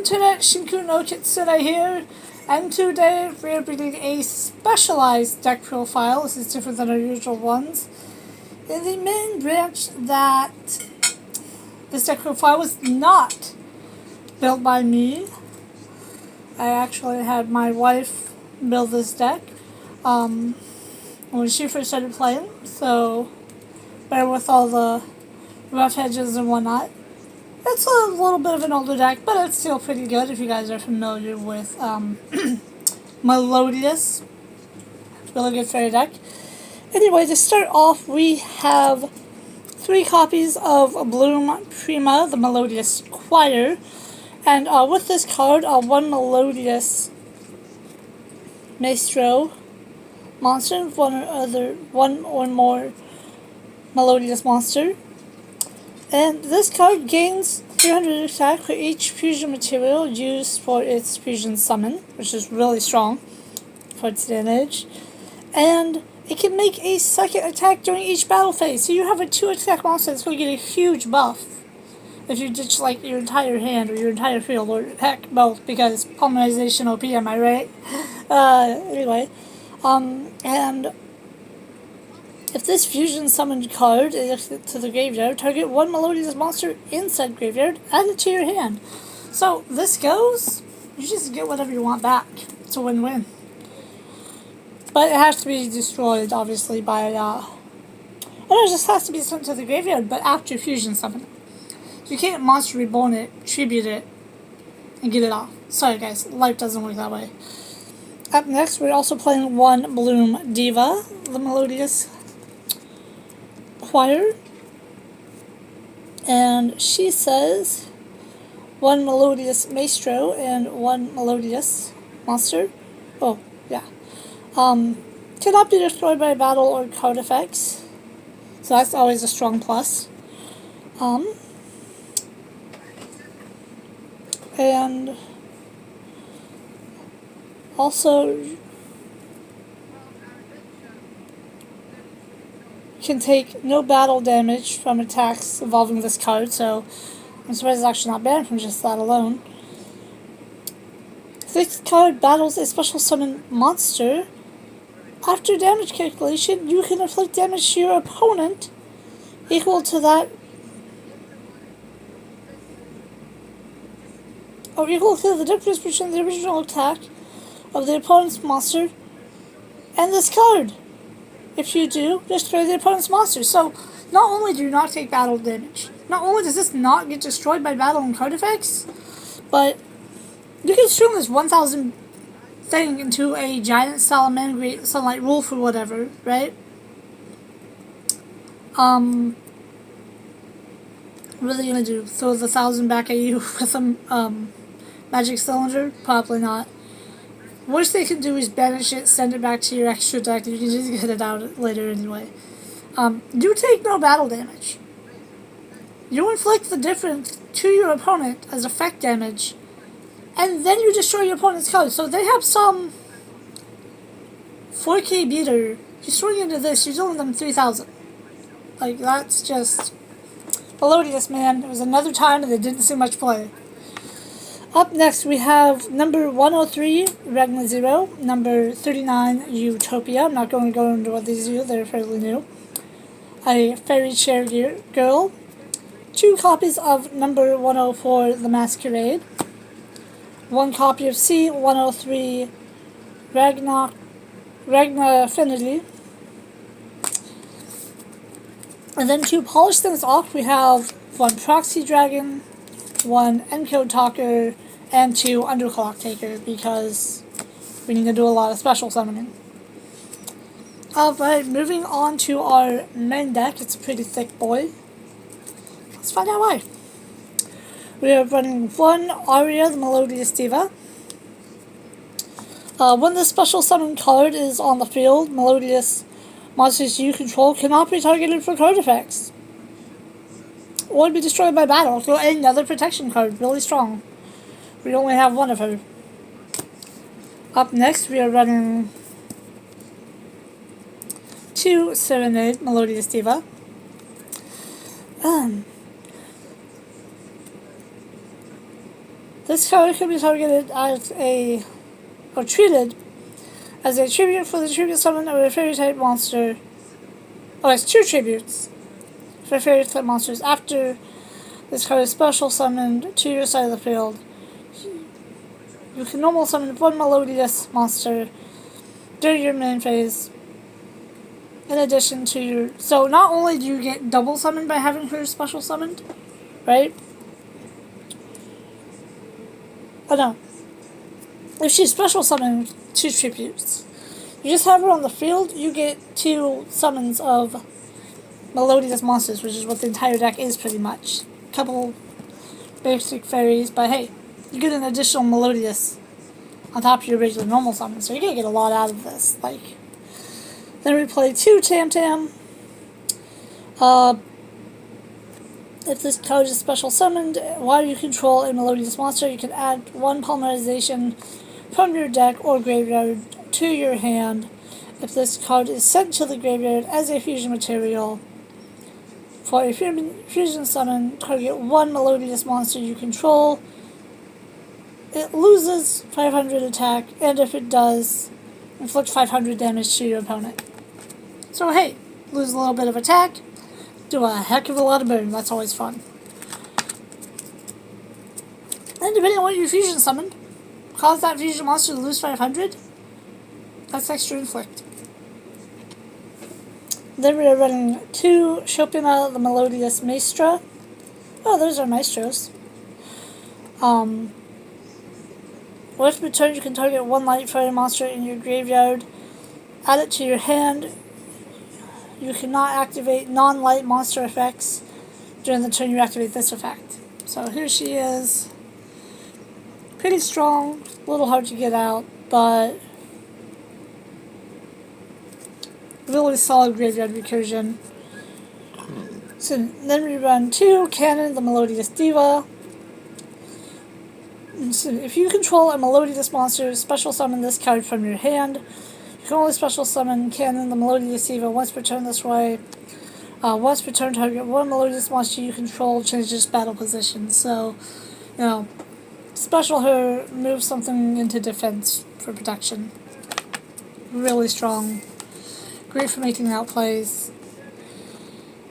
Internet, Shinku no Kitsune here, and today we're bringing a specialized deck profile. This is different than our usual ones. In the main branch that this deck profile was not built by me. I actually had my wife build this deck when she first started playing, so bear with all the rough edges and whatnot. It's a little bit of an older deck, but it's still pretty good if you guys are familiar with Melodious. Really good fairy deck. Anyway, to start off, we have 3 copies of Bloom Prima, the Melodious Choir. And with this card, 1 Melodious Maestro monster, one or more Melodious monster. And this card gains 300 attack for each fusion material used for its fusion summon, which is really strong for its damage. And it can make a second attack during each battle phase. So you have a 2 attack monster that's going to get a huge buff if you ditch like your entire hand or your entire field, or heck, both, because polymerization OP, am I right? Anyway, and if this fusion summoned card is to the graveyard, target 1 Melodious monster inside graveyard, add it to your hand. So this goes, you just get whatever you want back. It's a win-win. But it has to be destroyed, obviously, by, it just has to be sent to the graveyard, but after fusion summon. You can't Monster Reborn it, tribute it, and get it off. Sorry guys, life doesn't work that way. Up next, we're also playing 1 Bloom Diva, the Melodious Choir. And she says 1 Melodious Maestro and 1 Melodious monster. Oh, yeah. Cannot be destroyed by battle or card effects. So that's always a strong plus. And also can take no battle damage from attacks involving this card, so I'm surprised it's actually not banned from just that alone. If this card battles a special summon monster, after damage calculation, you can inflict damage to your opponent equal to that, or equal to the difference between the original attack of the opponent's monster and this card. If you do, destroy the opponent's monster. So, not only do you not take battle damage, not only does this not get destroyed by battle and card effects, but you can stream this 1000 thing into a giant salamander sunlight wolf or whatever, right? What are they gonna do? Throw the 1000 back at you with a magic cylinder? Probably not. Worst they can do is banish it, send it back to your extra deck, and you can just get it out later anyway. You take no battle damage. You inflict the difference to your opponent as effect damage, and then you destroy your opponent's card. So they have some 4K beater. You swing into this, you're dealing them 3000. Like, that's just melodious, man. It was another time that they didn't see much play. Up next, we have number 103, Regna Zero, number 39, Utopia. I'm not going to go into what these do, they're fairly new. A Fairy Chair Girl. 2 copies of number 104, The Masquerade. 1 copy of C103, Ragna Affinity. And then to polish things off, we have 1 Proxy Dragon, 1 Encode Talker, and 2 Underclock Taker, because we need to do a lot of special summoning. Alright, moving on to our main deck. It's a pretty thick boy. Let's find out why. We are running 1 Aria, the Melodious Diva. When the special summon card is on the field, Melodious monsters you control cannot be targeted for card effects or be destroyed by battle. So another protection card, really strong. We only have 1 of her. Up next, we are running 2 Serenade, Melodious Diva. This card can be targeted as or treated as a tribute for the tribute summon of a fairy type monster. Oh, it's 2 tributes for fairy type monsters. After this card is special summoned to your side of the field, you can normal summon 1 melodious monster during your main phase. In addition to your... So not only do you get double summoned by having her special summoned, right? Oh no. If she's special summoned 2 tributes, you just have her on the field, you get 2 summons of melodious monsters, which is what the entire deck is pretty much. Couple basic fairies, but hey, you get an additional melodious on top of your regular normal summon, so you're gonna get a lot out of this. Like, then we play 2 Tam Tam. If this card is special summoned, while you control a melodious monster, you can add 1 polymerization from your deck or graveyard to your hand. If this card is sent to the graveyard as a fusion material, for a fusion summon, target 1 melodious monster you control. It loses 500 attack, and if it does, inflict 500 damage to your opponent. So hey, lose a little bit of attack, do a heck of a lot of burn. That's always fun. And depending on what you fusion summoned, cause that fusion monster to lose 500. That's extra inflict. Then we are running 2 Chopina the Melodious Maestra. Oh, those are maestros. With return, you can target 1 light fairy monster in your graveyard. Add it to your hand. You cannot activate non-light monster effects during the turn you activate this effect. So here she is. Pretty strong, a little hard to get out, but really solid graveyard recursion. So then we run 2 Cannon the Melodious Diva. So if you control a melodious monster, special summon this card from your hand. You can only special summon Cannon the Melodious Diva once per turn this way. Once per turn, target 1 melodious monster you control changes battle position. So, you know, special her, move something into defense for protection. Really strong. Great for making outplays.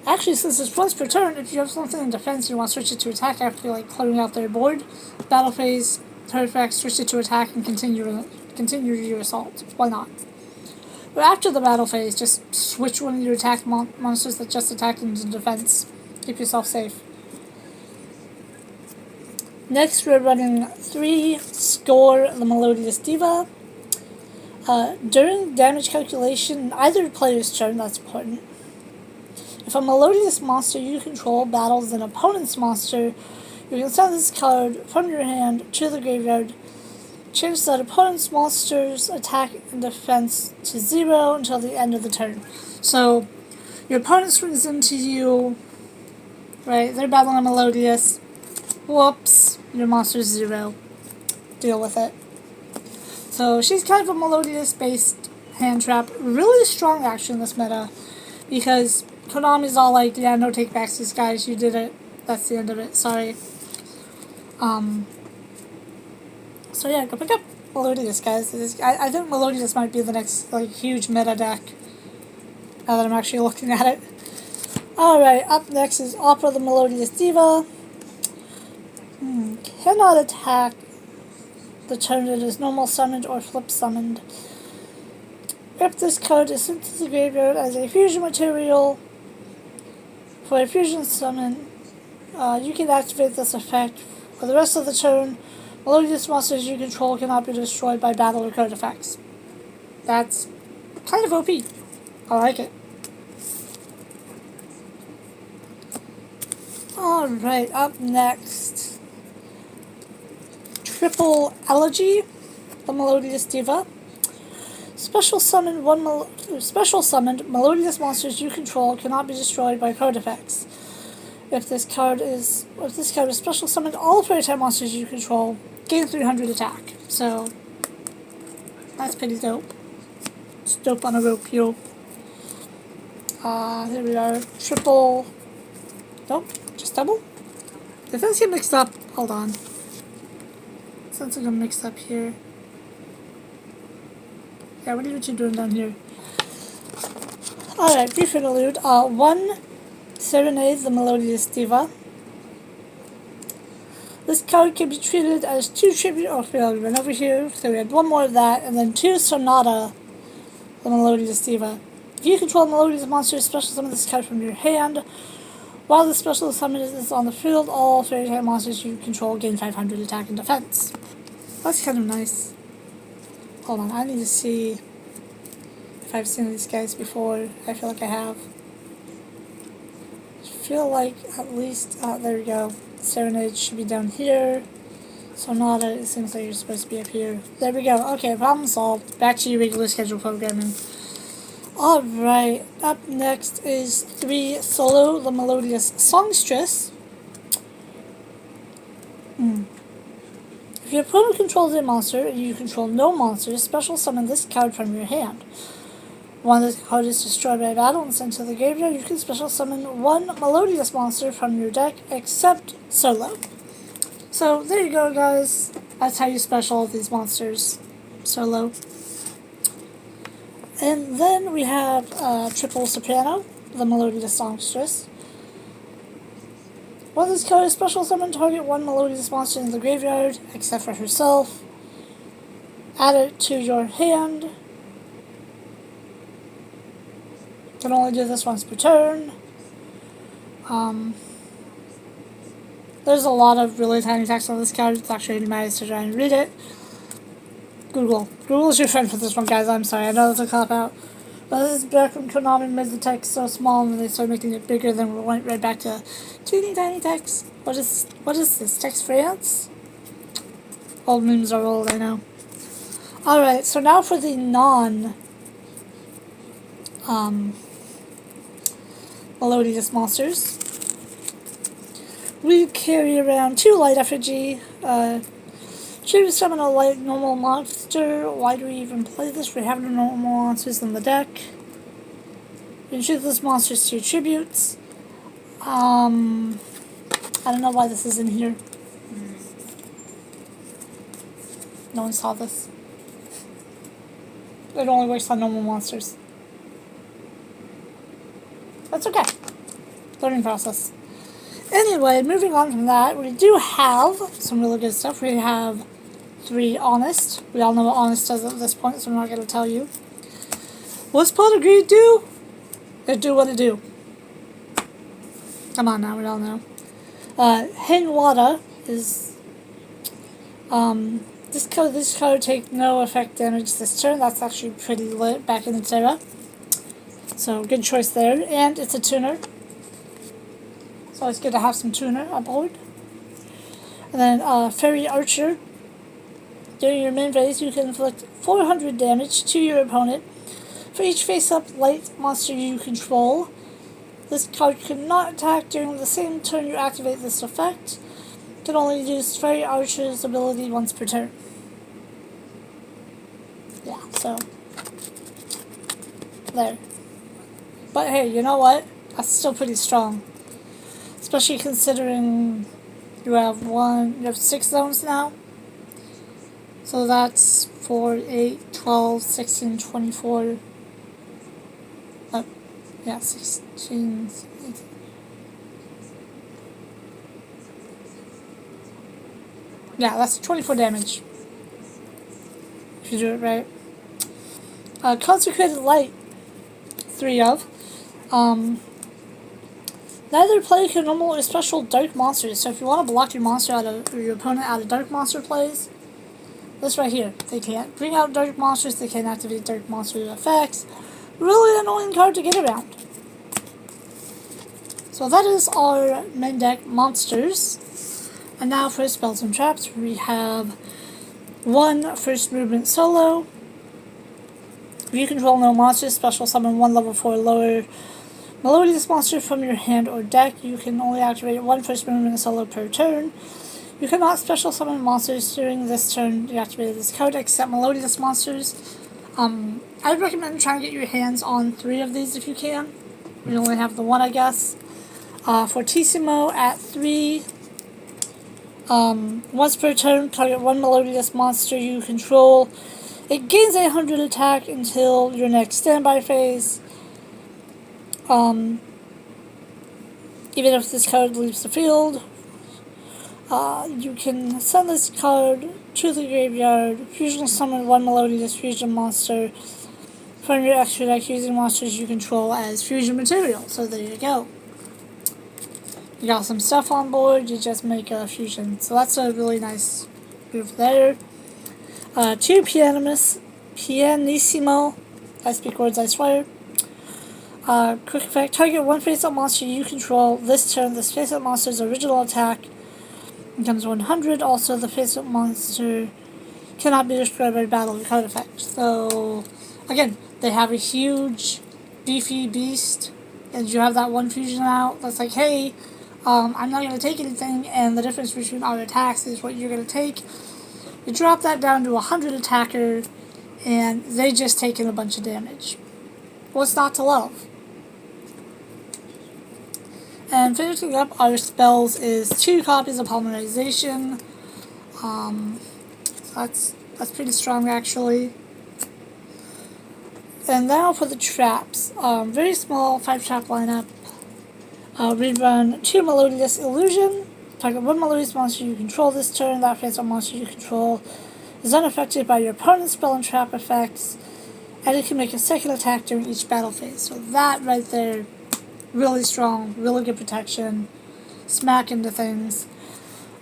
Actually, since it's once per turn, if you have something in defense you want to switch it to attack after like clearing out their board, battle phase, turn effect, switch it to attack and continue your assault. Why not? But after the battle phase, just switch one of your attack monsters that just attacked into defense. Keep yourself safe. Next, we're running 3 Score the Melodious Diva. During damage calculation in either player's turn, that's important. If a melodious monster you control battles an opponent's monster, you can send this card from your hand to the graveyard. Change that opponent's monster's attack and defense to 0 until the end of the turn. So, your opponent swings into you, right? They're battling a melodious. Whoops, your monster's 0. Deal with it. So, she's kind of a melodious-based hand trap. Really strong action in this meta, because Konami's all like, yeah, no takebacks, guys, you did it. That's the end of it, sorry. So yeah, go pick up Melodious, guys. I think Melodious might be the next, like, huge meta deck, now that I'm actually looking at it. Alright, up next is Opera the Melodious Diva. Cannot attack the turn it is normal summoned or flip summoned. If this card is sent to the graveyard as a fusion material, for a fusion summon, you can activate this effect. For the rest of the turn, melodious monsters you control cannot be destroyed by battle or card effects. That's kind of OP. I like it. Alright, up next, Triple Elegy, the Melodious Diva. Special summoned melodious monsters you control cannot be destroyed by card effects. If this card is special summoned, all fairy type monsters you control gain 300 attack. So that's pretty dope. It's dope on a rope, yo. Here we are. Triple. Nope, just double. If things get mixed up, hold on. Sounds like a mix up here. Yeah, what are you doing down here? Alright, brief interlude. 1. Serenade the Melodious Diva. This card can be treated as 2 tribute. Oh, we already went over here. So we had 1 more of that, and then 2 Sonata the Melodious Diva. If you control a Melodious monster, special summon this card from your hand. While the special summon is on the field, all fairy type monsters you control gain 500 attack and defense. That's kind of nice. Hold on, I need to see if I've seen these guys before. I feel like I have. I feel like at least, there we go. Serenade should be down here. Sonata, it seems like you're supposed to be up here. There we go. Okay, problem solved. Back to your regular schedule programming. Alright, up next is 3 Solo, the Melodious Songstress. If your opponent controls a monster and you control no monsters, special summon this card from your hand. When this card is destroyed by battle and sent to the graveyard, you can special summon 1 Melodious monster from your deck, except Solo. So, there you go, guys. That's how you special these monsters. Solo. And then we have Triple Soprano, the Melodious Songstress. When this card is special summon, target 1 Melodious monster in the graveyard, except for herself. Add it to your hand. Can only do this once per turn. There's a lot of really tiny text on this card. It's actually nice to try and read it. Google. Google's your friend for this one, guys. I'm sorry. I know it's a cop-out. But this is back when Konami made the text so small and they started making it bigger, then we went right back to teeny tiny text. What is this? Text France? Old memes are old, I know. Alright, so now for the melodious monsters. We carry around 2 light effigy. Should we summon a light normal monster? Why do we even play this? We have no normal monsters in the deck. You can choose this monster's 2 tributes. I don't know why this is in here. No one saw this. It only works on normal monsters. That's okay. Learning process. Anyway, moving on from that, we do have some really good stuff. We have 3 Honest. We all know what Honest does at this point, so I'm not going to tell you. What's Polygree do? It do what it do. Come on now, we all know. Hinwada is... This card take no effect damage this turn. That's actually pretty lit back in its era. So, good choice there. And it's a tuner. So it's good to have some tuner on board. And then Fairy Archer. During your main phase, you can inflict 400 damage to your opponent for each face-up light monster you control. This card cannot attack during the same turn you activate this effect. You can only use Fairy Archer's ability once per turn. Yeah, so there. But hey, you know what? That's still pretty strong. Especially considering you have 6 zones now. So that's 4, 8, 12, 16, 24. Yeah, 16, 18. Yeah, that's 24 damage. If you do it right. Consecrated Light. 3 of. Neither player can normal or special dark monsters, so if you want to block your monster or your opponent out of dark monster plays, this right here, they can't bring out dark monsters, they can't activate dark monster effects. Really annoying card to get around. So that is our main deck monsters. And now for spells and traps, we have 1 first movement solo. If you control no monsters, special summon 1 level 4 lower melodious monster from your hand or deck. You can only activate 1 first movement solo per turn. You cannot special summon monsters during this turn you activated this card, except melodious monsters. I'd recommend trying to get your hands on 3 of these if you can. We only have the 1, I guess. Fortissimo at 3. Once per turn, target one melodious monster you control. It gains 800 attack until your next standby phase. Even if this card leaves the field, you can send this card to the graveyard, fusion summon one melodious fusion monster from your extra deck using monsters you control as fusion material. So there you go. You got some stuff on board, you just make a fusion. So that's a really nice move there. 2 Pianissimo. I speak words, I swear. Quick effect, target one face-up monster you control. This turn, this face-up monster's original attack becomes 100. Also, the face-up monster cannot be destroyed by battle card effect. So, again, they have a huge, beefy beast, and you have that one fusion out that's like, hey, I'm not going to take anything, and the difference between our attacks is what you're going to take. You drop that down to 100 attacker, and they just take in a bunch of damage. What's not to love? And finishing up our spells is 2 copies of Polymerization. That's pretty strong actually. And now for the traps. Very small 5-trap lineup. Rerun 2 Melodious Illusion. Target 1 Melodious monster you control this turn. That face-up monster you control is unaffected by your opponent's spell and trap effects, and it can make a second attack during each battle phase. So that right there, really strong, really good protection. Smack into things.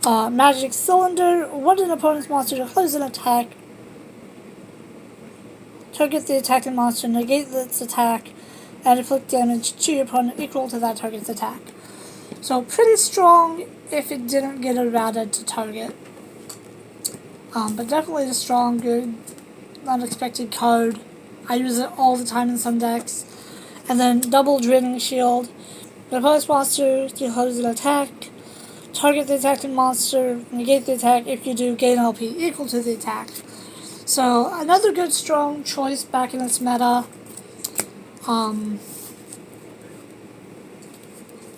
Magic Cylinder. When an opponent's monster declares an attack, target the attacking monster, negate its attack, and inflict damage to your opponent equal to that target's attack. So pretty strong if it didn't get errata to target. But definitely a strong, good, unexpected card. I use it all the time in some decks. And then double Draining Shield. The opponent's monster declares an attack. Target the attacking monster, negate the attack. If you do, gain LP equal to the attack. So another good strong choice back in this meta.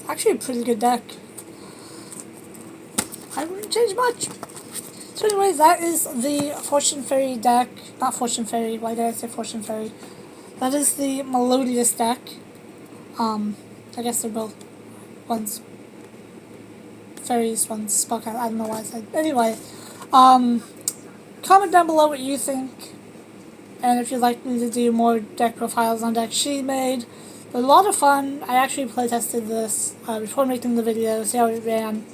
Actually a pretty good deck. I wouldn't change much. So anyway, that is the Fortune Fairy deck. Not Fortune Fairy, why did I say Fortune Fairy? That is the Melodious deck. I guess they're both one's fairies, one's spellcast. I don't know why I said. Anyway, comment down below what you think, and if you'd like me to do more deck profiles on decks she made. They're a lot of fun. I actually playtested this before making the video, see how it ran,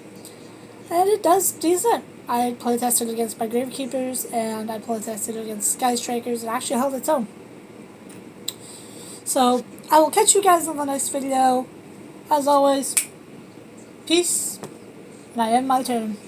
and it does decent. I playtested against my Gravekeepers, and I playtested against Sky Strikers. It actually held its own. So, I will catch you guys in the next video. As always, peace, and I end my turn.